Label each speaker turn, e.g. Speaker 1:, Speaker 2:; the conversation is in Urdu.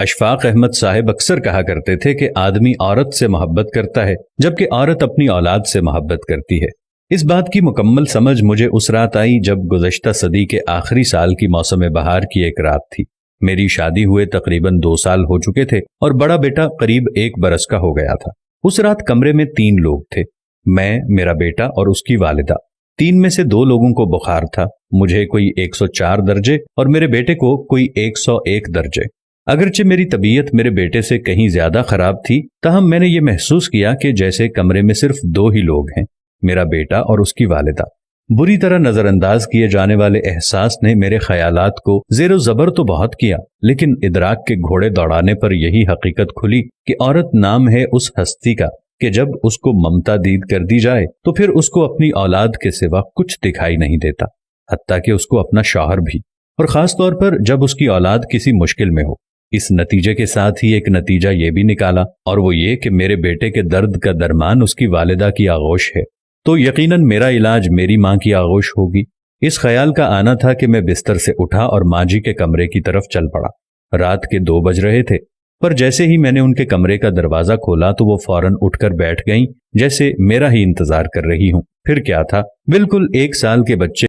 Speaker 1: اشفاق احمد صاحب اکثر کہا کرتے تھے کہ آدمی عورت سے محبت کرتا ہے جبکہ عورت اپنی اولاد سے محبت کرتی ہے۔ اس بات کی مکمل سمجھ مجھے اس رات آئی جب گزشتہ صدی کے آخری سال کی موسم بہار کی ایک رات تھی۔ میری شادی ہوئے تقریباً 2 سال ہو چکے تھے اور بڑا بیٹا قریب 1 برس کا ہو گیا تھا۔ اس رات کمرے میں 3 لوگ تھے، میں، میرا بیٹا اور اس کی والدہ۔ 3 میں سے 2 لوگوں کو بخار تھا، مجھے کوئی 104 درجے اور میرے بیٹے کو کوئی 101 درجے۔ اگرچہ میری طبیعت میرے بیٹے سے کہیں زیادہ خراب تھی، تاہم میں نے یہ محسوس کیا کہ جیسے کمرے میں صرف 2 ہی لوگ ہیں، میرا بیٹا اور اس کی والدہ۔ بری طرح نظر انداز کیے جانے والے احساس نے میرے خیالات کو زیر و زبر تو بہت کیا، لیکن ادراک کے گھوڑے دوڑانے پر یہی حقیقت کھلی کہ عورت نام ہے اس ہستی کا کہ جب اس کو ممتا دید کر دی جائے تو پھر اس کو اپنی اولاد کے سوا کچھ دکھائی نہیں دیتا، حتیٰ کہ اس کو اپنا شوہر بھی، اور خاص طور پر جب اس کی اولاد کسی مشکل میں ہو۔ اس نتیجے کے ساتھ ہی ایک نتیجہ یہ بھی نکالا، اور وہ یہ کہ میرے بیٹے کے درد کا درمان اس کی والدہ کی آغوش ہے، تو یقیناً میرا علاج میری ماں کی آغوش ہوگی۔ اس خیال کا آنا تھا کہ میں بستر سے اٹھا اور ماں جی کے کمرے کی طرف چل پڑا۔ رات کے 2 بج رہے تھے، پر جیسے ہی میں نے ان کے کمرے کا دروازہ کھولا تو وہ فوراً اٹھ کر بیٹھ گئیں، جیسے میرا ہی انتظار کر رہی ہوں۔ پھر کیا تھا، بالکل 1 سال کے بچے